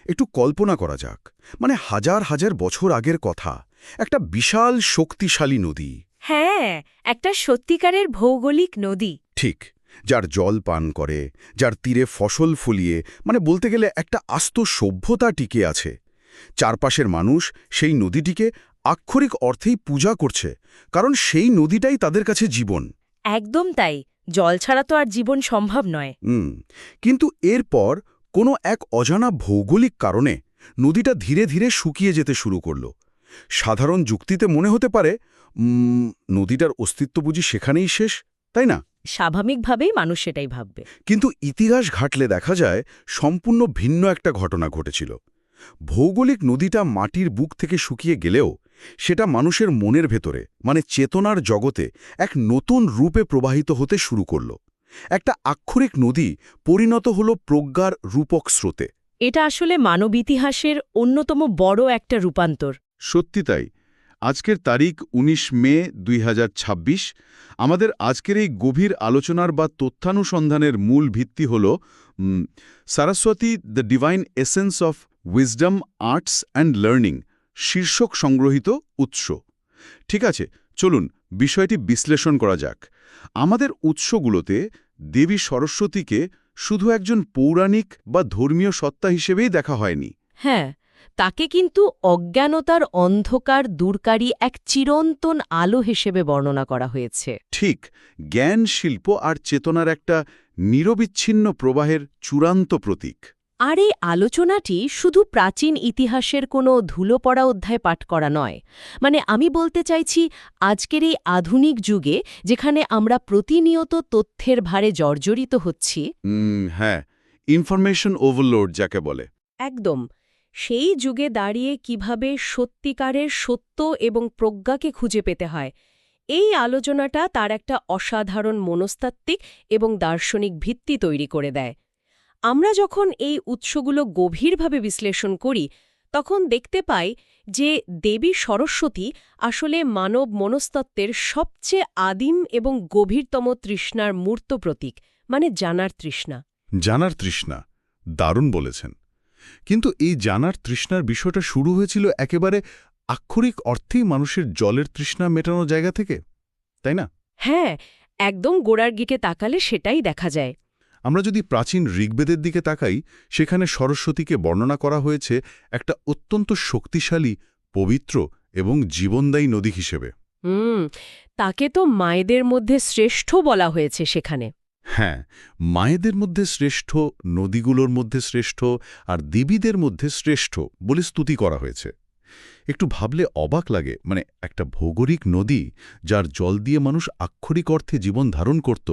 একটু কল্পনা করা যাক, মানে হাজার হাজার বছর আগের কথা, একটা বিশাল শক্তিশালী নদী। হ্যাঁ, একটা সত্যিকারের ভৌগোলিক নদী। ঠিক, যার জল পান করে, যার তীরে ফসল ফলিয়ে, মানে বলতে গেলে একটা আস্ত সভ্যতা টিকে আছে। চারপাশের মানুষ সেই নদীটিকে আক্ষরিক অর্থেই পূজা করছে, কারণ সেই নদীটাই তাদের কাছে জীবন। একদম তাই, জল ছাড়া তো আর জীবন সম্ভব নয়। কিন্তু এরপর কোনো এক অজানা ভৌগোলিক কারণে নদীটা ধীরে ধীরে শুকিয়ে যেতে শুরু করল। সাধারণ যুক্তিতে মনে হতে পারে নদীটার অস্তিত্ব বুঝি সেখানেই শেষ, তাই না? স্বাভাবিকভাবেই মানুষ সেটাই ভাববে। কিন্তু ইতিহাস ঘাটলে দেখা যায় সম্পূর্ণ ভিন্ন একটা ঘটনা ঘটেছিল। ভৌগোলিক নদীটা মাটির বুক থেকে শুকিয়ে গেলেও সেটা মানুষের মনের ভেতরে, মানে চেতনার জগতে এক নতুন রূপে প্রবাহিত হতে শুরু করল। একটা আক্ষরিক নদী পরিণত হল প্রজ্ঞার রূপক স্রোতে। এটা আসলে মানব ইতিহাসের অন্যতম বড় একটা রূপান্তর। সত্যি তাই। আজকের তারিখ ১৯ মে ২০২৬। আমাদের আজকের এই গভীর আলোচনার বা তথ্যানুসন্ধানের মূল ভিত্তি হল Saraswati the divine essence of wisdom, arts and learning শীর্ষক সংগ্রহীত উৎস। ঠিক আছে, চলুন বিষয়টি বিশ্লেষণ করা যাক। আমাদের উৎসগুলোতে দেবী সরস্বতীকে শুধু একজন পৌরাণিক বা ধর্মীয় সত্তা হিসেবেই দেখা হয়নি। হ্যাঁ, তাকে কিন্তু অজ্ঞানতার অন্ধকার দূরকারী এক চিরন্তন আলো হিসেবে বর্ণনা করা হয়েছে। ঠিক, জ্ঞান, শিল্প আর চেতনার একটা নিরবিচ্ছিন্ন প্রবাহের চূড়ান্ত প্রতীক। আর এই আলোচনাটি শুধু প্রাচীন ইতিহাসের কোনো ধুলো পড়া অধ্যায় পাঠ করা নয়। মানে আমি বলতে চাইছি, আজকের এই আধুনিক যুগে যেখানে আমরা প্রতিনিয়ত তথ্যের ভারে জর্জরিত হচ্ছি। হ্যাঁ, ইনফরমেশন ওভারলোড যাকে বলে। একদম, সেই যুগে দাঁড়িয়ে কিভাবে সত্যিকারের সত্য এবং প্রজ্ঞাকে খুঁজে পেতে হয়, এই আলোচনাটা তার একটা অসাধারণ মনস্তাত্ত্বিক এবং দার্শনিক ভিত্তি তৈরি করে দেয়। আমরা যখন এই উৎসগুলো গভীরভাবে বিশ্লেষণ করি, তখন দেখতে পাই যে দেবী সরস্বতী আসলে মানব মনস্তত্ত্বের সবচেয়ে আদিম এবং গভীরতম তৃষ্ণার মূর্ত প্রতীক, মানে জানার তৃষ্ণা। জানার তৃষ্ণা, দারুণ বলেছেন। কিন্তু এই জানার তৃষ্ণার বিষয়টা শুরু হয়েছিল একেবারে আক্ষরিক অর্থেই মানুষের জলের তৃষ্ণা মেটানোর জায়গা থেকে, তাই না? হ্যাঁ, একদম গোড়ার দিকে তাকালে সেটাই দেখা যায়। আমরা যদি প্রাচীন ঋগ্বেদের দিকে তাকাই, সেখানে সরস্বতীকে বর্ণনা করা হয়েছে একটা অত্যন্ত শক্তিশালী, পবিত্র এবং জীবনদায়ী নদী হিসেবে। তাকে তো মায়েদের মধ্যে শ্রেষ্ঠ বলা হয়েছে সেখানে। হ্যাঁ, মায়েদের মধ্যে শ্রেষ্ঠ, নদীগুলোর মধ্যে শ্রেষ্ঠ আর দেবীদের মধ্যে শ্রেষ্ঠ বলে স্তুতি করা হয়েছে। একটু ভাবলে অবাক লাগে, মানে একটা ভৌগোলিক নদী যার জল দিয়ে মানুষ আক্ষরিক অর্থে জীবন ধারণ করত,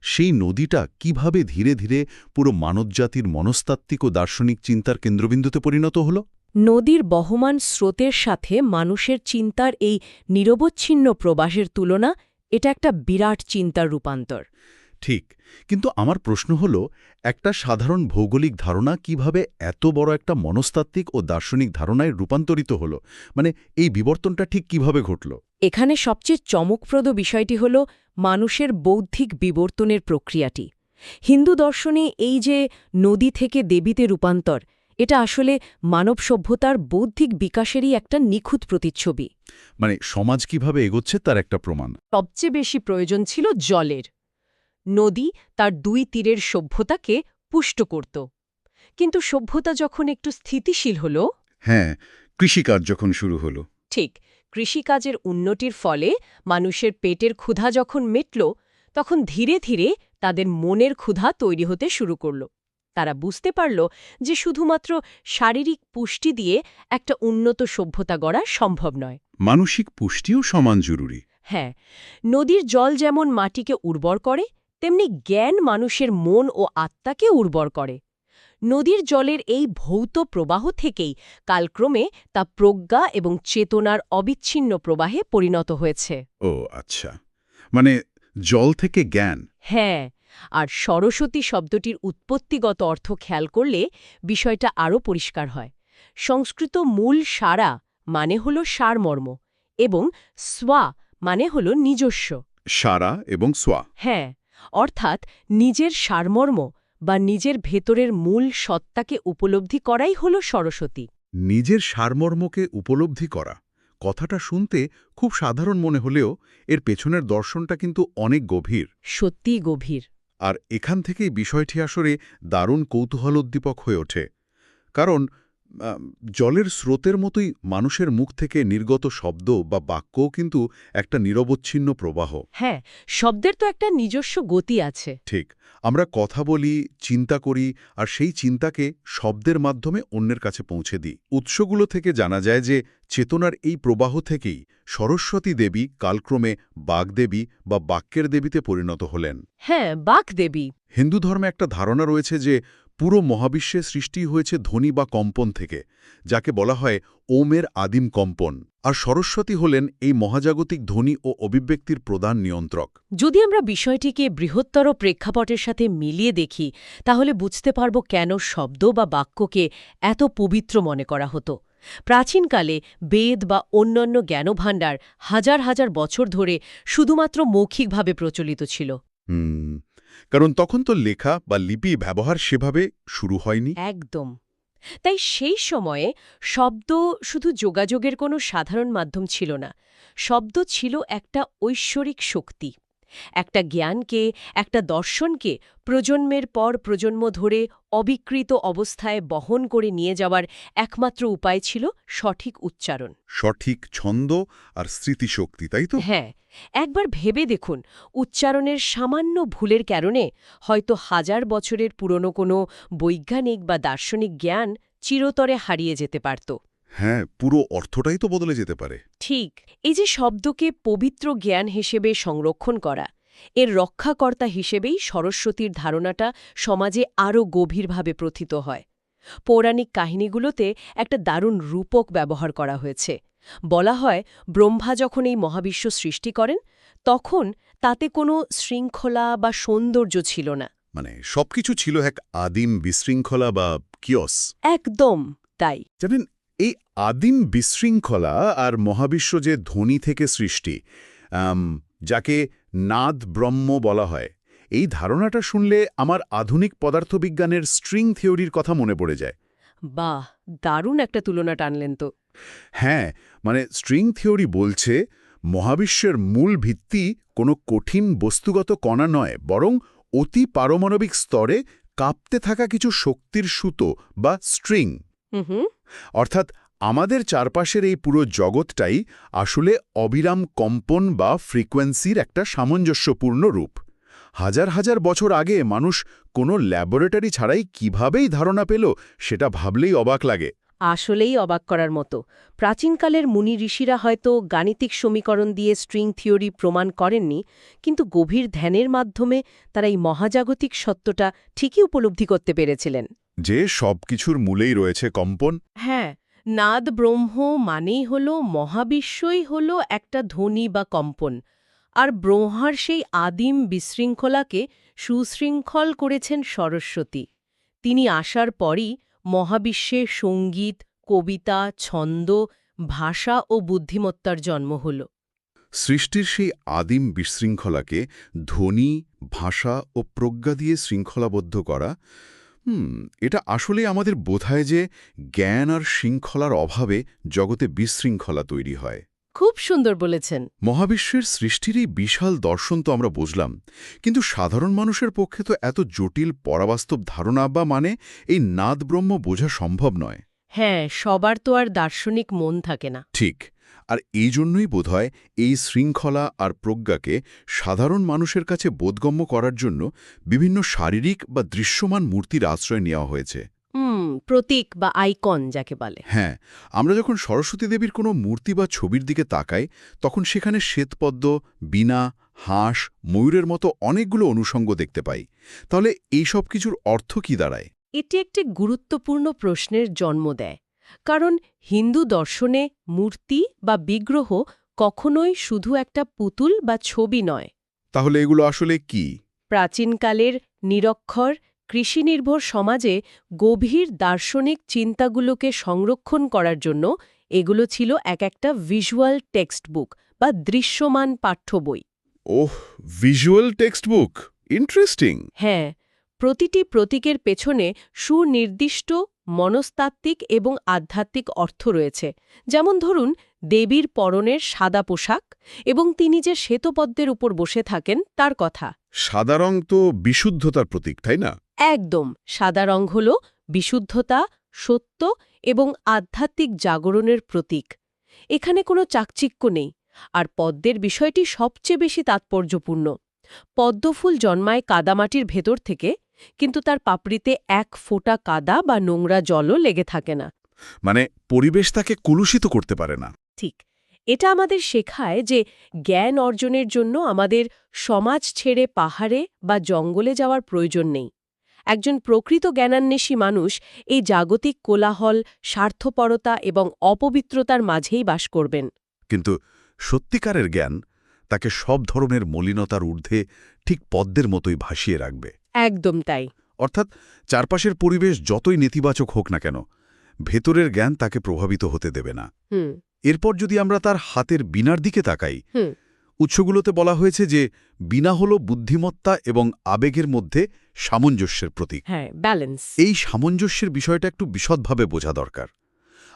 সেই নদীটা কিভাবে ধীরে ধীরে পুরো মানবজাতির মনস্তাত্ত্বিক ও দার্শনিক চিন্তার কেন্দ্রবিন্দুতে পরিণত হল। নদীর বহমান স্রোতের সাথে মানুষের চিন্তার এই নিরবচ্ছিন্ন প্রবাহের তুলনা, এটা একটা বিরাট চিন্তার রূপান্তর। ঠিক, কিন্তু আমার প্রশ্ন হল, একটা সাধারণ ভৌগোলিক ধারণা কিভাবে এত বড় একটা মনস্তাত্ত্বিক ও দার্শনিক ধারণায় রূপান্তরিত হল? মানে এই বিবর্তনটা ঠিক কিভাবে ঘটল? এখানে সবচেয়ে চমকপ্রদ বিষয়টি হল মানুষের বৌদ্ধিক বিবর্তনের প্রক্রিয়াটি। হিন্দু দর্শনে এই যে নদী থেকে দেবীতে রূপান্তর, এটা আসলে মানব সভ্যতার বৌদ্ধিক বিকাশেরই একটা নিখুঁত প্রতিচ্ছবি। মানে সমাজ কিভাবে এগোচ্ছে তার একটা প্রমাণ। সবচেয়ে বেশি প্রয়োজন ছিল জলের। নদী তার দুই তীরের সভ্যতাকে পুষ্ট করত। কিন্তু সভ্যতা যখন একটু স্থিতিশীল হল, হ্যাঁ, কৃষিকাজ যখন শুরু হল, ঠিক, কৃষিকাজের উন্নতির ফলে মানুষের পেটের ক্ষুধা যখন মিটল, তখন ধীরে ধীরে তাদের মনের ক্ষুধা তৈরি হতে শুরু করল। তারা বুঝতে পারল যে শুধুমাত্র শারীরিক পুষ্টি দিয়ে একটা উন্নত সভ্যতা গড়া সম্ভব নয়। মানসিক পুষ্টিও সমান জরুরি। হ্যাঁ, নদীর জল যেমন মাটিকে উর্বর করে, তেমনি জ্ঞান মানুষের মন ও আত্মাকে উর্বর করে। নদীর জলের এই ভৌত প্রবাহ থেকেই কালক্রমে তা প্রজ্ঞা এবং চেতনার অবিচ্ছিন্ন প্রবাহে পরিণত হয়েছে। ও আচ্ছা, মানে জল থেকে জ্ঞান। হ্যাঁ, আর সরস্বতী শব্দটির উৎপত্তিগত অর্থ খেয়াল করলে বিষয়টা আরও পরিষ্কার হয়। সংস্কৃত মূল সারা মানে হল সারমর্ম, এবং স্বা মানে হল নিজস্ব। সারা এবং সোয়া। হ্যাঁ, অর্থাৎ নিজের সারমর্ম, বা নিজের ভেতরের মূল সত্তাকে উপলব্ধি করাই হল সরস্বতী। নিজের সারমর্মকে উপলব্ধি করা কথাটা শুনতে খুব সাধারণ মনে হলেও এর পেছনের দর্শনটা কিন্তু অনেক গভীর। সত্যিই গভীর। আর এখান থেকেই বিষয়টি আসলে দারুণ কৌতূহলোদ্দীপক হয়ে ওঠে। কারণ জলের স্রোতের মতোই মানুষের মুখ থেকে নির্গত শব্দ বা বাক্যও কিন্তু একটা নিরবচ্ছিন্ন প্রবাহ। হ্যাঁ, শব্দের তো একটা নিজস্ব গতি আছে। ঠিক, আমরা কথা বলি, চিন্তা করি, আর সেই চিন্তাকে শব্দের মাধ্যমে অন্যের কাছে পৌঁছে দিই। উৎসগুলো থেকে জানা যায় যে চেতনার এই প্রবাহ থেকেই সরস্বতী দেবী কালক্রমে বাগদেবী বা বাক্যের দেবীতে পরিণত হলেন। হ্যাঁ, বাগদেবী। হিন্দু ধর্মে একটা ধারণা রয়েছে যে পুরো মহাবিশ্বের সৃষ্টি হয়েছে ধ্বনি বা কম্পন থেকে, যাকে বলা হয় ওমের আদিম কম্পন। আর সরস্বতী হলেন এই মহাজাগতিক ধ্বনি ও অভিব্যক্তির প্রধান নিয়ন্ত্রক। যদি আমরা বিষয়টিকে বৃহত্তর প্রেক্ষাপটের সাথে মিলিয়ে দেখি, তাহলে বুঝতে পারব কেন শব্দ বা বাক্যকে এত পবিত্র মনে করা হতো। প্রাচীনকালে বেদ বা অন্যান্য জ্ঞানভাণ্ডার হাজার হাজার বছর ধরে শুধুমাত্র মৌখিকভাবে প্রচলিত ছিল। কারণ তখন তো লেখা বা লিপি ব্যবহার সেভাবে শুরু হয়নি। একদম। তাই সেই সময়ে শব্দ শুধু যোগাযোগের কোনো সাধারণ মাধ্যম ছিল না। শব্দ ছিল একটা ঐশ্বরিক শক্তি, একটা জ্ঞানকে, একটা দর্শনকে প্রজন্মের পর প্রজন্ম ধরে অবিকৃত অবস্থায় বহন করে নিয়ে যাওয়ার একমাত্র উপায় ছিল সঠিক উচ্চারণ, সঠিক ছন্দ আর স্মৃতিশক্তি, তাই তো? হ্যাঁ, একবার ভেবে দেখুন, উচ্চারণের সামান্য ভুলের কারণে হয়তো হাজার বছরের পুরনো কোনো বৈজ্ঞানিক বা দার্শনিক জ্ঞান চিরতরে হারিয়ে যেতে পারত। হ্যাঁ, পুরো অর্থটাই তো বদলে যেতে পারে। ঠিক, এই যে শব্দকে পবিত্র জ্ঞান হিসেবে সংরক্ষণ করা, এর রক্ষাকর্তা হিসেবেই সরস্বতীর ধারণাটা সমাজে আরও গভীরভাবে প্রথিত হয়। পৌরাণিক কাহিনীগুলোতে একটা দারুণ রূপক ব্যবহার করা হয়েছে। বলা হয়, ব্রহ্মা যখন এই মহাবিশ্ব সৃষ্টি করেন, তখন তাতে কোনো শৃঙ্খলা বা সৌন্দর্য ছিল না। মানে সবকিছু ছিল এক আদিম বিশৃঙ্খলা বা কিয়স। একদম তাই। জানেন, এই আদিম বিশৃঙ্খলা আর মহাবিশ্ব যে ধ্বনি থেকে সৃষ্টি, যাকে নাদ ব্রহ্ম বলা হয়, এই ধারণাটা শুনলে আমার আধুনিক পদার্থবিজ্ঞানের স্ট্রিং থিওরির কথা মনে পড়ে যায়। বাহ, দারুণ একটা তুলনা টানলেন তো। হ্যাঁ, মানে স্ট্রিং থিওরি বলছে মহাবিশ্বের মূল ভিত্তি কোনো কঠিন বস্তুগত কণা নয়, বরং অতি পারমাণবিক স্তরে কাঁপতে থাকা কিছু শক্তির সুতো বা স্ট্রিং। হুম। অর্থাৎ আমাদের চারপাশের এই পুরো জগৎটাই আসলে অবিরাম কম্পন বা ফ্রিকোয়েন্সির একটা সামঞ্জস্যপূর্ণ রূপ। হাজার হাজার বছর আগে মানুষ কোনো ল্যাবরেটরি ছাড়াই কিভাবেই ধারণা পেল, সেটা ভাবলেই অবাক লাগে। আসলেই অবাক করার মতো। প্রাচীনকালের মুনি ঋষিরা হয়তো গাণিতিক সমীকরণ দিয়ে স্ট্রিং থিওরি প্রমাণ করেননি, কিন্তু গভীর ধ্যানের মাধ্যমে তারা এই মহাজাগতিক সত্যটা ঠিকই উপলব্ধি করতে পেরেছিলেন। যে সবকিছুর মূলেই রয়েছে কম্পন। হ্যাঁ, নাদ ব্রহ্ম মানেই হল মহাবিশ্বই হল একটা ধ্বনি বা কম্পন, আর ব্রহ্মার সেই আদিম বিশৃঙ্খলাকে সুশৃঙ্খল করেছেন সরস্বতী। তিনি আসার পরই মহাবিশ্বে সঙ্গীত, কবিতা, ছন্দ, ভাষা ও বুদ্ধিমত্তার জন্ম হল। সৃষ্টির সেই আদিম বিশৃঙ্খলাকে ধ্বনি, ভাষা ও প্রজ্ঞা দিয়ে শৃঙ্খলাবদ্ধ করা, এটা আসলে আমাদের বোঝায় যে জ্ঞান আর শৃঙ্খলার অভাবে জগতে বিশৃঙ্খলা তৈরি হয়। খুব সুন্দর বলেছেন। মহাবিশ্বের সৃষ্টির এই বিশাল দর্শন তো আমরা বুঝলাম, কিন্তু সাধারণ মানুষের পক্ষে তো এত জটিল পরাবাস্তব ধারণা বা মানে এই নাদ ব্রহ্ম বোঝা সম্ভব নয়। হ্যাঁ, সবার তো আর দার্শনিক মন থাকে না। ঠিক, আর এই জন্যই বোধহয় এই শৃঙ্খলা আর প্রজ্ঞাকে সাধারণ মানুষের কাছে বোধগম্য করার জন্য বিভিন্ন শারীরিক বা দৃশ্যমান মূর্তির আশ্রয় নেওয়া হয়েছে। প্রতীক বা আইকন যাকে বলে। হ্যাঁ, আমরা যখন সরস্বতী দেবীর কোনো মূর্তি বা ছবির দিকে তাকাই, তখন সেখানে শ্বেতপদ্ম, বীণা, হাঁস, ময়ূরের মতো অনেকগুলো অনুষঙ্গ দেখতে পাই। তাহলে এই সব কিছুর অর্থ কি দাঁড়ায়? এটি একটি গুরুত্বপূর্ণ প্রশ্নের জন্ম দেয়, কারণ হিন্দু দর্শনে মূর্তি বা বিগ্রহ কখনোই শুধু একটা পুতুল বা ছবি নয়। তাহলে এগুলো আসলে কি? প্রাচীনকালের নিরক্ষর, কৃষিনির্ভর সমাজে গভীর দার্শনিক চিন্তাগুলোকে সংরক্ষণ করার জন্য এগুলো ছিল এক একটা ভিজুয়াল টেক্সট বুক বা দৃশ্যমান পাঠ্য বই। ওহ, ভিজুয়াল টেক্সট বুক, ইন্টারেস্টিং। হ্যাঁ, প্রতিটি প্রতীকের পেছনে সুনির্দিষ্ট মনস্তাত্ত্বিক এবং আধ্যাত্মিক অর্থ রয়েছে। যেমন ধরুন, দেবীর পরনের সাদা পোশাক এবং তিনি যে শ্বেতপদ্মের উপর বসে থাকেন তার কথা। সাদা রং তো বিশুদ্ধতার প্রতীক, তাই না? একদম, সাদা রং হল বিশুদ্ধতা, সত্য এবং আধ্যাত্মিক জাগরণের প্রতীক। এখানে কোনো চাকচিক্য নেই। আর পদ্মের বিষয়টি সবচেয়ে বেশি তাৎপর্যপূর্ণ। পদ্মফুল জন্মায় কাদামাটির ভেতর থেকে, কিন্তু তার পাপড়িতে এক ফোঁটা কাদা বা নোংরা জলও লেগে থাকে না। মানে পরিবেশ তাকে কলুষিত করতে পারে না। ঠিক, এটা আমাদের শেখায় যে জ্ঞান অর্জনের জন্য আমাদের সমাজ ছেড়ে পাহাড়ে বা জঙ্গলে যাওয়ার প্রয়োজন নেই। একজন প্রকৃত জ্ঞানান্বেষী মানুষ এই জাগতিক কোলাহল, স্বার্থপরতা এবং অপবিত্রতার মাঝেই বাস করবেন। কিন্তু সত্যিকারের জ্ঞান তাকে সব ধরনের মলিনতার ঊর্ধ্বে ঠিক পদ্মের মতোই ভাসিয়ে রাখবে। একদম তাই। অর্থাৎ চারপাশের পরিবেশ যতই নেতিবাচক হোক না কেন, ভেতরের জ্ঞান তাকে প্রভাবিত হতে দেবে না। এরপর যদি আমরা তার হাতের বীণার দিকে তাকাই, উৎসগুলোতে বলা হয়েছে যে বীণা হল বুদ্ধিমত্তা এবং আবেগের মধ্যে সামঞ্জস্যের প্রতীক। হ্যাঁ, ব্যালেন্স। এই সামঞ্জস্যের বিষয়টা একটু বিশদভাবে বোঝা দরকার।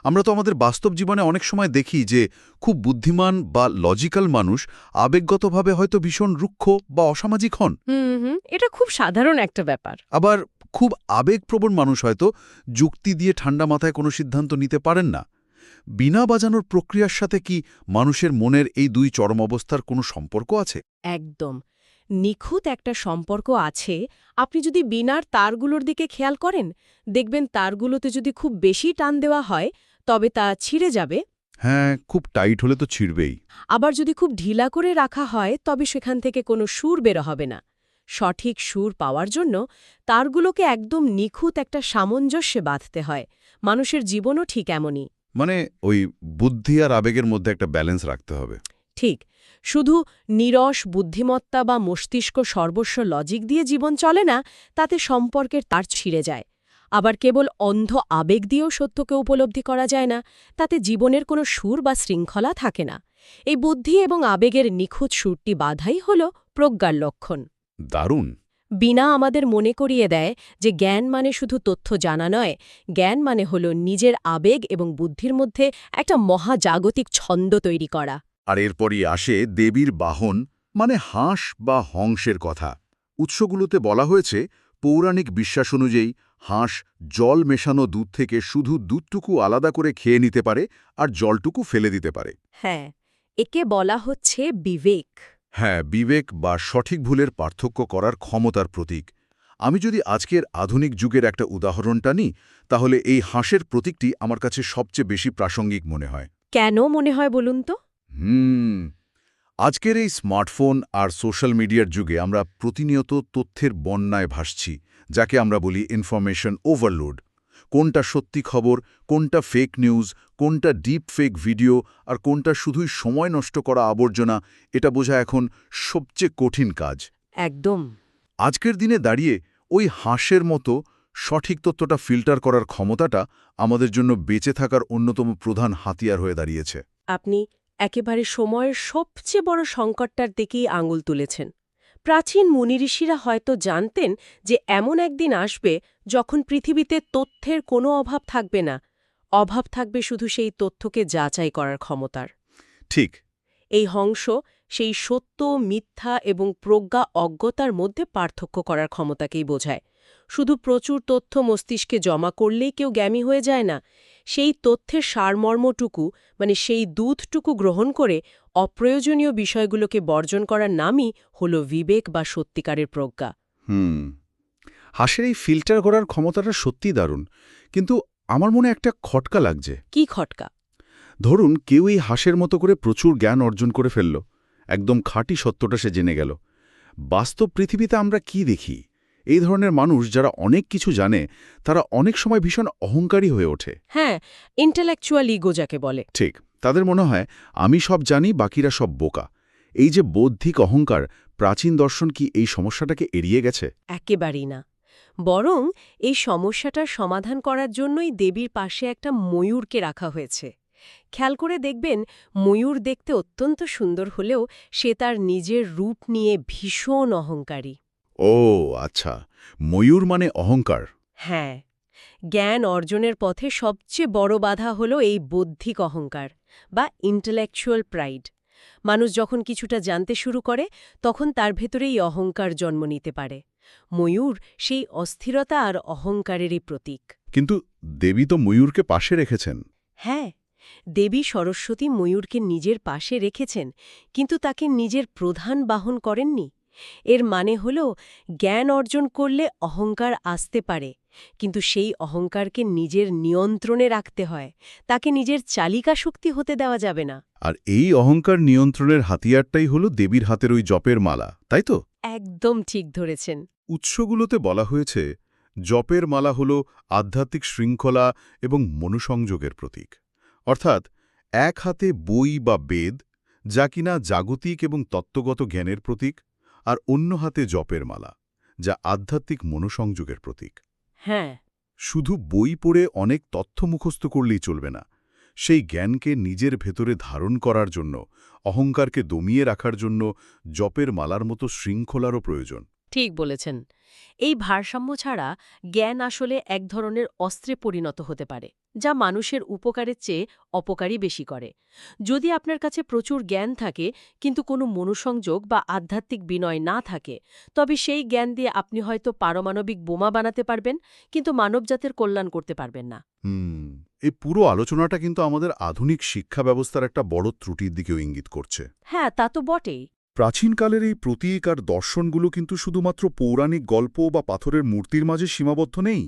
আমরা তো আমাদের বাস্তব জীবনে অনেক সময় দেখি যে খুব বুদ্ধিমান বা লজিক্যাল মানুষ আবেগগতভাবে হয়তো ভীষণ রুক্ষ বা অসামাজিক হন। এটা খুব সাধারণ একটা ব্যাপার। আবার খুব আবেগপ্রবণ মানুষ হয়তো যুক্তি দিয়ে ঠান্ডা মাথায় কোনো সিদ্ধান্ত নিতে পারেন না। বীণা বাজানোর প্রক্রিয়ার সাথে কি মানুষের মনের এই দুই চরম অবস্থার কোনো সম্পর্ক আছে? একদম নিখুঁত একটা সম্পর্ক আছে। আপনি যদি বীণার তারগুলোর দিকে খেয়াল করেন, দেখবেন তারগুলোতে যদি খুব বেশি টান দেওয়া হয় তবে তা ছিঁড়ে যাবে। হ্যাঁ, খুব টাইট হলে তো ছিঁড়বেই। আবার যদি খুব ঢিলা করে রাখা হয় তবে সেখান থেকে কোনো সুর বের হবে না। সঠিক সুর পাওয়ার জন্য তারগুলোকে একদম নিখুঁত একটা সামঞ্জস্যে বাঁধতে হয়। মানুষের জীবনও ঠিক এমনই। মানে ওই বুদ্ধি আর আবেগের মধ্যে একটা ব্যালেন্স রাখতে হবে। ঠিক, শুধু নিরস বুদ্ধিমত্তা বা মস্তিষ্ক সর্বস্ব লজিক দিয়ে জীবন চলে না, তাতে সম্পর্কের তার ছিঁড়ে যায়। আবার কেবল অন্ধ আবেগ দিয়েও সত্যকে উপলব্ধি করা যায় না, তাতে জীবনের কোনো সুর বা শৃঙ্খলা থাকে না। এই বুদ্ধি এবং আবেগের নিখুঁত সুরটি বাধাই হল প্রজ্ঞার লক্ষণ। দারুণ। বীণা আমাদের মনে করিয়ে দেয় যে জ্ঞান মানে শুধু তথ্য জানা নয়, জ্ঞান মানে হল নিজের আবেগ এবং বুদ্ধির মধ্যে একটা মহাজাগতিক ছন্দ তৈরি করা। আর এরপরই আসে দেবীর বাহন, মানে হাঁস বা হংসের কথা। উৎসগুলোতে বলা হয়েছে পৌরাণিক বিশ্বাস অনুযায়ী হাঁস জল মেশানো দুধ থেকে শুধু দুধটুকু আলাদা করে খেয়ে নিতে পারে আর জলটুকু ফেলে দিতে পারে। হ্যাঁ, একে বলা হচ্ছে বিবেক। হ্যাঁ, বিবেক বা সঠিক ভুলের পার্থক্য করার ক্ষমতার প্রতীক। আমি যদি আজকের আধুনিক যুগের একটা উদাহরণটা নিই, তাহলে এই হাঁসের প্রতীকটি আমার কাছে সবচেয়ে বেশি প্রাসঙ্গিক মনে হয়। কেন মনে হয় বলুন তো? আজকের এই স্মার্টফোন আর সোশ্যাল মিডিয়ার যুগে আমরা প্রতিনিয়ত তথ্যের বন্যায় ভাসছি, যাকে আমরা বলি ইনফরমেশন ওভারলোড। কোনটা সত্যি খবর, কোনটা ফেক নিউজ, কোনটা ডিপ ফেক ভিডিও আর কোনটা শুধুই সময় নষ্ট করা আবর্জনা, এটা বোঝা এখন সবচেয়ে কঠিন কাজ। একদম। আজকের দিনে দাঁড়িয়ে ওই হাঁসের মতো সঠিক তথ্যটা ফিল্টার করার ক্ষমতাটা আমাদের জন্য বেঁচে থাকার অন্যতম প্রধান হাতিয়ার হয়ে দাঁড়িয়েছে। আপনি একেবারে সময়ের সবচেয়ে বড় সংকটটার দিকেই আঙুল তুলেছেন। প্রাচীন মুনিঋষিরা হয়তো জানতেন যে এমন একদিন আসবে যখন পৃথিবীতে তথ্যের কোনো অভাব থাকবে না, অভাব থাকবে শুধু সেই তথ্যকে যাচাই করার ক্ষমতার। ঠিক। এই হংস সেই সত্য, মিথ্যা এবং প্রজ্ঞা অজ্ঞতার মধ্যে পার্থক্য করার ক্ষমতাকেই বোঝায়। শুধু প্রচুর তথ্য মস্তিষ্কে জমা করলেই কেউ জ্ঞানী হয়ে যায় না। সেই তথ্যের সারমর্মটুকু, মানে সেই দুধটুকু গ্রহণ করে অপ্রয়োজনীয় বিষয়গুলোকে বর্জন করার নামই হল বিবেক বা সত্যিকারের প্রজ্ঞা। হাঁসের এই ফিল্টার করার ক্ষমতাটা সত্যিই দারুণ, কিন্তু আমার মনে একটা খটকা লাগছে। কি খটকা? ধরুন কেউ এই হাঁসের মতো করে প্রচুর জ্ঞান অর্জন করে ফেলল, একদম খাঁটি সত্যটা সে জেনে গেল। বাস্তব পৃথিবীতে আমরা কি দেখি? এই ধরনের মানুষ যারা অনেক কিছু জানে, তারা অনেক সময় ভীষণ অহংকারী হয়ে ওঠে। হ্যাঁ, ইন্টেলেকচুয়াল ইগো যাকে বলে। ঠিক, তাদের মনে হয় আমি সব জানি, বাকিরা সব বোকা। এই যে বৌদ্ধিক অহংকার, প্রাচীন দর্শন কি এই সমস্যাটাকে এড়িয়ে গেছে? একেবারেই না। বরং এই সমস্যাটার সমাধান করার জন্যই দেবীর পাশে একটা ময়ূরকে রাখা হয়েছে। খেয়াল করে দেখবেন, ময়ূর দেখতে অত্যন্ত সুন্দর হলেও সে তার নিজের রূপ নিয়ে ভীষণ অহংকারী। ও আচ্ছা, ময়ূর মানে অহংকার। হ্যাঁ, জ্ঞান অর্জনের পথে সবচেয়ে বড় বাধা হল এই বৌদ্ধিক অহংকার বা ইন্টেলেকচুয়াল প্রাইড। মানুষ যখন কিছুটা জানতে শুরু করে তখন তার ভেতরেই অহংকার জন্ম নিতে পারে। ময়ূর সেই অস্থিরতা আর অহংকারেরই প্রতীক। কিন্তু দেবী তো ময়ূরকে পাশে রেখেছেন। হ্যাঁ, দেবী সরস্বতী ময়ূরকে নিজের পাশে রেখেছেন, কিন্তু তাকে নিজের প্রধান বাহন করেননি। এর মানে হল জ্ঞান অর্জন করলে অহংকার আসতে পারে, কিন্তু সেই অহংকারকে নিজের নিয়ন্ত্রণে রাখতে হয়। তাকে নিজের চালিকা শক্তি হতে দেওয়া যাবে না। আর এই অহংকার নিয়ন্ত্রণের হাতিয়ারটাই হলো দেবীর হাতের ওই জপের মালা, তাই তো? একদম ঠিক ধরেছেন। উৎসগুলোতে বলা হয়েছে জপের মালা হল আধ্যাত্মিক শৃঙ্খলা এবং মনোসংযোগের প্রতীক। অর্থাৎ এক হাতে বই বা বেদ, যা কিনা জাগতিক এবং তত্ত্বগত জ্ঞানের প্রতীক, আর অন্য হাতে জপের মালা, যা আধ্যাত্মিক মনোসংযোগের প্রতীক। হ্যাঁ, শুধু বই পড়ে অনেক তথ্য মুখস্থ করলেই চলবে না। সেই জ্ঞানকে নিজের ভেতরে ধারণ করার জন্য, অহংকারকে দমিয়ে রাখার জন্য জপের মালার মতো শৃঙ্খলারও প্রয়োজন। ঠিক বলেছেন। এই ভারসাম্য ছাড়া জ্ঞান আসলে এক ধরনের অস্ত্রে পরিণত হতে পারে, যা মানুষের উপকারের চেয়ে অপকারই বেশি করে। যদি আপনার কাছে প্রচুর জ্ঞান থাকে কিন্তু কোনো মনোসংযোগ বা আধ্যাত্মিক বিনয় না থাকে, তবে সেই জ্ঞান দিয়ে আপনি হয়তো পারমাণবিক বোমা বানাতে পারবেন, কিন্তু মানবজাতির কল্যাণ করতে পারবেন না। এই পুরো আলোচনাটা কিন্তু আমাদের আধুনিক শিক্ষা ব্যবস্থার একটা বড় ত্রুটির দিকেও ইঙ্গিত করছে। হ্যাঁ, তা তো বটেই। প্রাচীনকালের এই প্রতীক আর দর্শনগুলো কিন্তু শুধুমাত্র পৌরাণিক গল্প বা পাথরের মূর্তির মাঝে সীমাবদ্ধ নেই।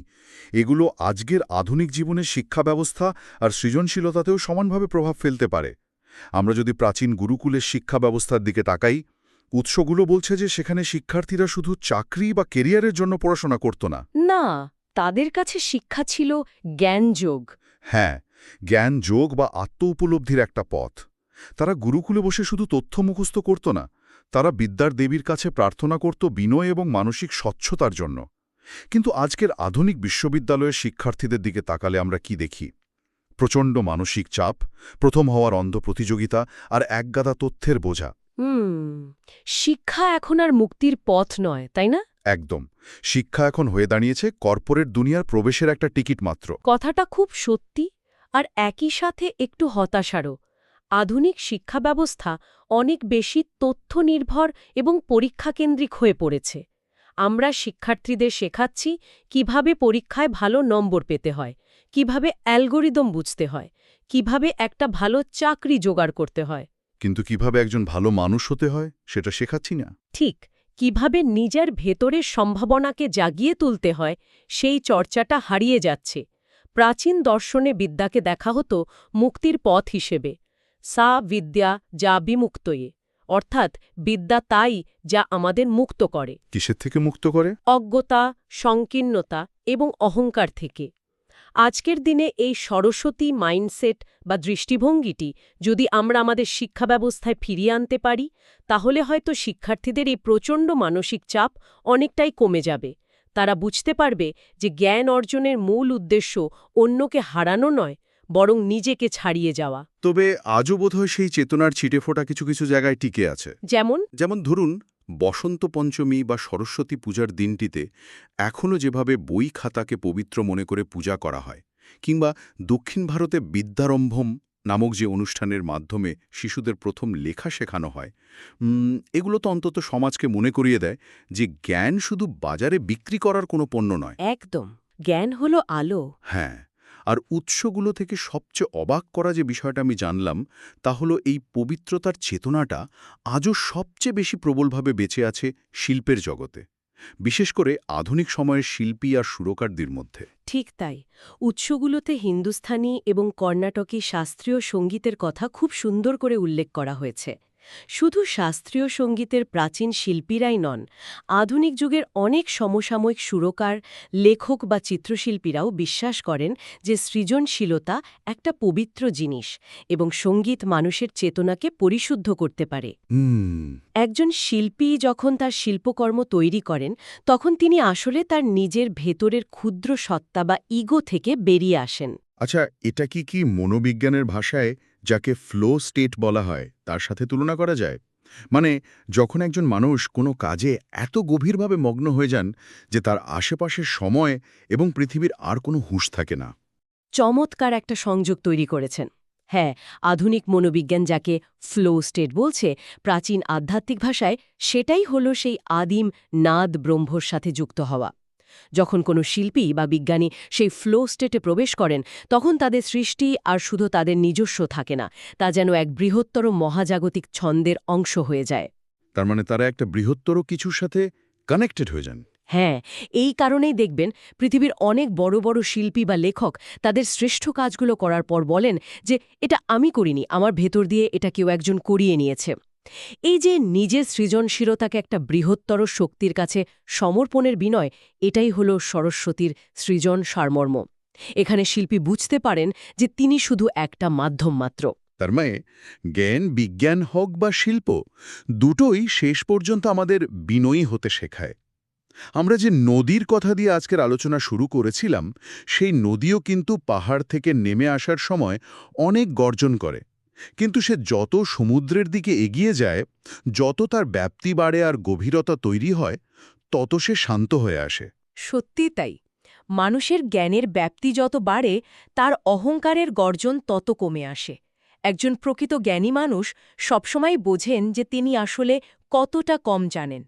এগুলো আজকের আধুনিক জীবনের শিক্ষা ব্যবস্থা আর সৃজনশীলতাতেও সমানভাবে প্রভাব ফেলতে পারে। আমরা যদি প্রাচীন গুরুকুলের শিক্ষা ব্যবস্থার দিকে তাকাই, উৎসগুলো বলছে যে সেখানে শিক্ষার্থীরা শুধু চাকরি বা কেরিয়ারের জন্য পড়াশোনা করত না। না, তাদের কাছে শিক্ষা ছিল জ্ঞানযোগ। হ্যাঁ, জ্ঞান যোগ বা আত্ম উপলব্ধির একটা পথ। তারা গুরুকুলে বসে শুধু তথ্য মুখস্থ করত না, তারা বিদ্যার দেবীর কাছে প্রার্থনা করত বিনয় এবং মানসিক স্বচ্ছতার জন্য। কিন্তু আজকের আধুনিক বিশ্ববিদ্যালয়ের শিক্ষার্থীদের দিকে তাকালে আমরা কি দেখি? প্রচণ্ড মানসিক চাপ, প্রথম হওয়ার অন্ধ প্রতিযোগিতা আর একগাদা তথ্যের বোঝা। শিক্ষা এখন আর মুক্তির পথ নয়, তাই না? একদম। শিক্ষা এখন হয়ে দাঁড়িয়েছে কর্পোরেট দুনিয়ার প্রবেশের একটা টিকিট মাত্র। কথাটা খুব সত্যি, আর একই সাথে একটু হতাশারও। আধুনিক শিক্ষা ব্যবস্থা অনেক বেশি তথ্য নির্ভর এবং পরীক্ষাকেন্দ্রিক হয়ে পড়েছে। আমরা শিক্ষার্থীদের শেখাচ্ছি কিভাবে পরীক্ষায় ভালো নম্বর পেতে হয়, কিভাবে অ্যালগোরিদম বুঝতে হয়, কিভাবে একটা ভালো চাকরি জোগাড় করতে হয়। কিন্তু কিভাবে একজন ভালো মানুষ হতে হয় সেটা শেখাচ্ছি না। ঠিক, কিভাবে নিজের ভেতরের সম্ভাবনাকে জাগিয়ে তুলতে হয় সেই চর্চাটা হারিয়ে যাচ্ছে। প্রাচীন দর্শনে বিদ্যাকে দেখা হতো মুক্তির পথ হিসেবে। সা বিদ্যা যা বিমুক্তয়ে, অর্থাৎ বিদ্যা তাই যা আমাদের মুক্ত করে। কিসের থেকে মুক্ত করে? অজ্ঞতা, সংকীর্ণতা এবং অহংকার থেকে। আজকের দিনে এই সরস্বতী মাইন্ডসেট বা দৃষ্টিভঙ্গিটি যদি আমরা আমাদের শিক্ষা ব্যবস্থায় ফিরিয়ে আনতে পারি, তাহলে হয়তো শিক্ষার্থীদের এই প্রচণ্ড মানসিক চাপ অনেকটাই কমে যাবে। তারা বুঝতে পারবে যে জ্ঞান অর্জনের মূল উদ্দেশ্য অন্যকে হারানো নয়, বরং নিজেকে ছাড়িয়ে যাওয়া। তবে আজও বোধহয় সেই চেতনার ছিটেফোঁটা কিছু কিছু জায়গায় টিকে আছে। যেমন ধরুন, বসন্ত পঞ্চমী বা সরস্বতী পূজার দিনটিতে এখনও যেভাবে বই খাতাকে পবিত্র মনে করে পূজা করা হয়, কিংবা দক্ষিণ ভারতে বিদ্যারম্ভম নামক যে অনুষ্ঠানের মাধ্যমে শিশুদের প্রথম লেখা শেখানো হয়, এগুলো তো অন্তত সমাজকে মনে করিয়ে দেয় যে জ্ঞান শুধু বাজারে বিক্রি করার কোনো পণ্য নয়। একদম, জ্ঞান হলো আলো। হ্যাঁ, আর উৎসগুলো থেকে সবচেয়ে অবাক করা যে বিষয়টা আমি জানলাম, তা হলো এই পবিত্রতার চেতনাটা আজও সবচেয়ে বেশি প্রবলভাবে বেঁচে আছে শিল্পের জগতে, বিশেষ করে আধুনিক সময়ের শিল্পী আর সুরকারদের মধ্যে। ঠিক তাই, উৎসগুলোতে হিন্দুস্থানি এবং কর্ণাটকী শাস্ত্রীয় সঙ্গীতের কথা খুব সুন্দর করে উল্লেখ করা হয়েছে। শুধু শাস্ত্রীয় সঙ্গীতের প্রাচীন শিল্পীরাই নন, আধুনিক যুগের অনেক সমসাময়িক সুরকার, লেখক বা চিত্রশিল্পীরাও বিশ্বাস করেন যে সৃজনশীলতা একটা পবিত্র জিনিস এবং সঙ্গীত মানুষের চেতনাকে পরিশুদ্ধ করতে পারে। একজন শিল্পী যখন তার শিল্পকর্ম তৈরি করেন, তখন তিনি আসলে তার নিজের ভেতরের ক্ষুদ্র সত্তা বা ইগো থেকে বেরিয়ে আসেন। আচ্ছা, এটা কি মনোবিজ্ঞানের ভাষায় যাকে ফ্লো স্টেট বলা হয় তার সাথে তুলনা করা যায়? মানে যখন একজন মানুষ কোনো কাজে এত গভীরভাবে মগ্ন হয়ে যান যে তার আশেপাশের সময় এবং পৃথিবীর আর কোনো হুঁশ থাকে না। চমৎকার একটা সংযোগ তৈরি করেছেন। হ্যাঁ, আধুনিক মনোবিজ্ঞান যাকে ফ্লো স্টেট বলছে, প্রাচীন আধ্যাত্মিক ভাষায় সেটাই হলো সেই আদিম নাদ ব্রহ্মর সাথে যুক্ত হওয়া। যখন কোনো শিল্পী বা বিজ্ঞানী সেই ফ্লো স্টেটে প্রবেশ করেন, তখন তাদের সৃষ্টি আর শুধু তাদের নিজস্ব থাকে না, তা যেন এক বৃহত্তর মহাজাগতিক ছন্দের অংশ হয়ে যায়। তার মানে তারা একটা বৃহত্তর কিছুর সাথে কানেক্টেড হয়ে যান। হ্যাঁ, এই কারণেই দেখবেন পৃথিবীর অনেক বড় বড় শিল্পী বা লেখক তাদের শ্রেষ্ঠ কাজগুলো করার পর বলেন যে এটা আমি করিনি, আমার ভেতর দিয়ে এটা কেউ একজন করিয়ে নিয়েছে। এই যে নিজের সৃজনশীলতাকে একটা বৃহত্তর শক্তির কাছে সমর্পণের বিনয়, এটাই হলো সরস্বতীর সৃজন সারমর্ম। এখানে শিল্পী বুঝতে পারেন যে তিনি শুধু একটা মাধ্যম মাত্র। তার মানে জ্ঞান, বিজ্ঞান হোক বা শিল্প, দুটোই শেষ পর্যন্ত আমাদের বিনয়ী হতে শেখায়। আমরা যে নদীর কথা দিয়ে আজকের আলোচনা শুরু করেছিলাম, সেই নদীও কিন্তু পাহাড় থেকে নেমে আসার সময় অনেক গর্জন করে, কিন্তু সে যত সমুদ্রের দিকে এগিয়ে যায়, যত তার ব্যাপ্তি বাড়ে আর গভীরতা তৈরি হয়, তত সে শান্ত হয়ে আসে। সত্যি তাই। মানুষের জ্ঞানের ব্যাপ্তি যত বাড়ে, তার অহংকারের গর্জন তত কমে আসে। একজন প্রকৃত জ্ঞানী মানুষ সবসময় বোঝেন যে তিনি আসলে কতটা কম জানেন,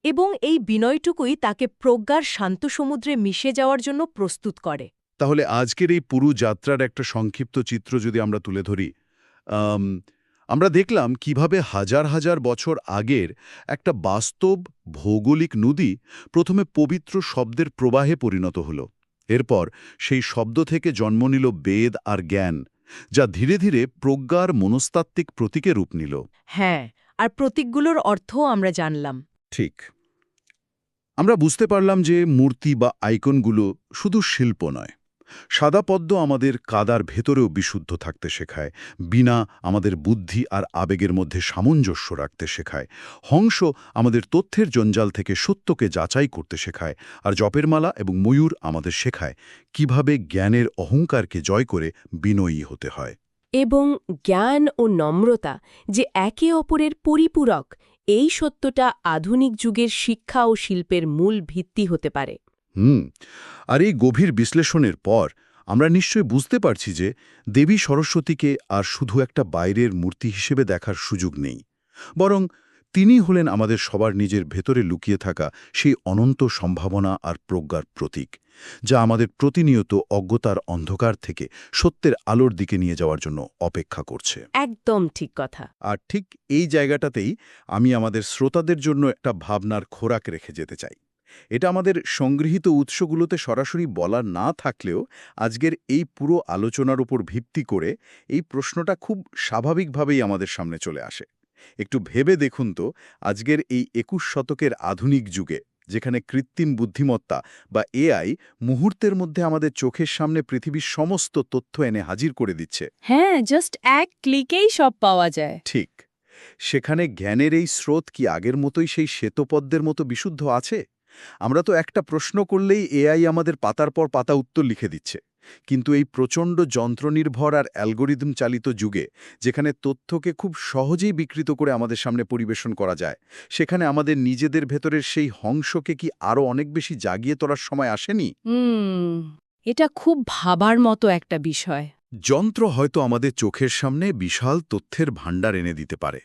এবং এই বিনয়টুকুই তাকে প্রজ্ঞার শান্ত সমুদ্রে মিশে যাওয়ার জন্য প্রস্তুত করে। তাহলে আজকের এই পুরো যাত্রার একটা সংক্ষিপ্ত চিত্র যদি আমরা তুলে ধরি, আমরা দেখলাম কিভাবে হাজার হাজার বছর আগের একটা বাস্তব ভৌগোলিক নদী প্রথমে পবিত্র শব্দের প্রবাহে পরিণত হল। এরপর সেই শব্দ থেকে জন্ম নিল বেদ আর জ্ঞান, যা ধীরে ধীরে প্রজ্ঞার মনস্তাত্ত্বিক প্রতীকে রূপ নিল। হ্যাঁ, আর প্রতীকগুলোর অর্থও আমরা জানলাম। ঠিক। আমরা বুঝতে পারলাম যে মূর্তি বা আইকনগুলো শুধু শিল্প নয়। সাদা পদ্ম আমাদের কাদার ভেতরেও বিশুদ্ধ থাকতে শেখায়, বীণা আমাদের বুদ্ধি আর আবেগের মধ্যে সামঞ্জস্য রাখতে শেখায়, হংস আমাদের তথ্যের জঞ্জাল থেকে সত্যকে যাচাই করতে শেখায়, আর জপের মালা এবং ময়ূর আমাদের শেখায় কিভাবে জ্ঞানের অহংকারকে জয় করে বিনয়ী হতে হয়। এবং জ্ঞান ও নম্রতা যে একে অপরের পরিপূরক, এই সত্যটা আধুনিক যুগের শিক্ষা ও শিল্পের মূল ভিত্তি হতে পারে। আর এই গভীর বিশ্লেষণের পর আমরা নিশ্চয় বুঝতে পারছি যে দেবী সরস্বতীকে আর শুধু একটা বাইরের মূর্তি হিসেবে দেখার সুযোগ নেই, বরং তিনি হলেন আমাদের সবার নিজের ভেতরে লুকিয়ে থাকা সেই অনন্ত সম্ভাবনা আর প্রজ্ঞার প্রতীক, যা আমাদের প্রতিনিয়ত অজ্ঞতার অন্ধকার থেকে সত্যের আলোর দিকে নিয়ে যাওয়ার জন্য অপেক্ষা করছে। একদম ঠিক কথা। আর ঠিক এই জায়গাটাতেই আমি আমাদের শ্রোতাদের জন্য একটা ভাবনার খোরাক রেখে যেতে চাই। এটা আমাদের সংগৃহীত উৎসগুলোতে সরাসরি বলা না থাকলেও আজকের এই পুরো আলোচনার উপর ভিত্তি করে এই প্রশ্নটা খুব স্বাভাবিকভাবেই আমাদের সামনে চলে আসে। একটু ভেবে দেখুন তো, আজকের এই ২১ শতকের আধুনিক যুগে, যেখানে কৃত্রিম বুদ্ধিমত্তা বা এআই মুহূর্তের মধ্যে আমাদের চোখের সামনে পৃথিবীর সমস্ত তথ্য এনে হাজির করে দিচ্ছে, হ্যাঁ, জাস্ট এক ক্লিকেই সব পাওয়া যায়। ঠিক সেখানে জ্ঞানের এই স্রোত কি আগের মতোই সেই শ্বেতপদ্মের মতো বিশুদ্ধ আছে? আমরা তো একটা প্রশ্ন করলেই এআই আমাদের পাতার পর পাতা উত্তর লিখে দিচ্ছে, কিন্তু এই প্রচণ্ড যন্ত্রনির্ভর আর অ্যালগোরিদম চালিত যুগে, যেখানে তথ্যকে খুব সহজেই বিকৃত করে আমাদের সামনে পরিবেশন করা যায়, সেখানে আমাদের নিজেদের ভেতরের সেই হংসকে কি আরও অনেক বেশি জাগিয়ে তোলার সময় আসেনি? এটা খুব ভাবার মতো একটা বিষয়। যন্ত্র হয়তো আমাদের চোখের সামনে বিশাল তথ্যের ভাণ্ডার এনে দিতে পারে,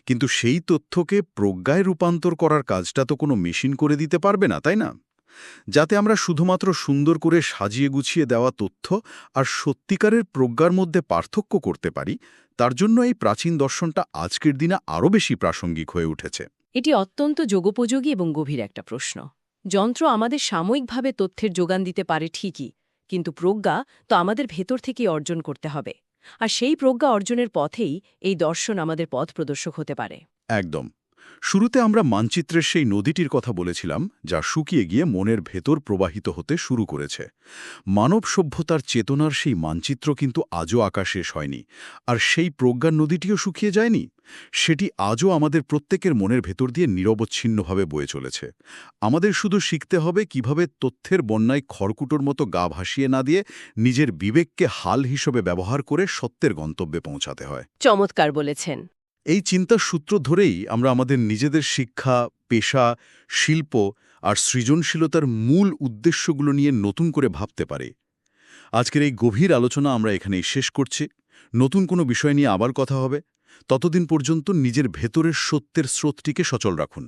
কিন্তু সেই তথ্যকে প্রজ্ঞায় রূপান্তর করার কাজটা তো কোনো মেশিন করে দিতে পারবে না, তাই না? যাতে আমরা শুধুমাত্র সুন্দর করে সাজিয়ে গুছিয়ে দেওয়া তথ্য আর সত্যিকারের প্রজ্ঞার মধ্যে পার্থক্য করতে পারি, তার জন্য এই প্রাচীন দর্শনটা আজকের দিনে আরও বেশি প্রাসঙ্গিক হয়ে উঠেছে। এটি অত্যন্ত যোগোপযোগী এবং গভীর একটা প্রশ্ন। যন্ত্র আমাদের সাময়িকভাবে তথ্যের যোগান দিতে পারে ঠিকই, কিন্তু প্রজ্ঞা তো আমাদের ভেতর থেকেই অর্জন করতে হবে। আর সেই প্রজ্ঞা অর্জনের পথেই এই দর্শন আমাদের পথ প্রদর্শক হতে পারে। একদম। শুরুতে আমরা মানচিত্রের সেই নদীটির কথা বলেছিলাম, যা শুকিয়ে গিয়ে মনের ভেতর প্রবাহিত হতে শুরু করেছে। মানব সভ্যতার চেতনার সেই মানচিত্র কিন্তু আজও আঁকা শেষ হয়নি, আর সেই প্রজ্ঞার নদীটিও শুকিয়ে যায়নি। সেটি আজও আমাদের প্রত্যেকের মনের ভেতর দিয়ে নিরবচ্ছিন্নভাবে বয়ে চলেছে। আমাদের শুধু শিখতে হবে কিভাবে তথ্যের বন্যায় খড়কুটোর মতো গা ভাসিয়ে না দিয়ে নিজের বিবেককে হাল হিসেবে ব্যবহার করে সত্যের গন্তব্যে পৌঁছাতে হয়। চমৎকার বলেছেন। এই চিন্তার সূত্র ধরেই আমরা আমাদের নিজেদের শিক্ষা, পেশা, শিল্প আর সৃজনশীলতার মূল উদ্দেশ্যগুলো নিয়ে নতুন করে ভাবতে পারি। আজকের এই গভীর আলোচনা আমরা এখানেই শেষ করছি। নতুন কোনো বিষয় নিয়ে আবার কথা হবে। ততদিন পর্যন্ত নিজের ভেতরের সত্যের স্রোতটিকে সচল রাখুন।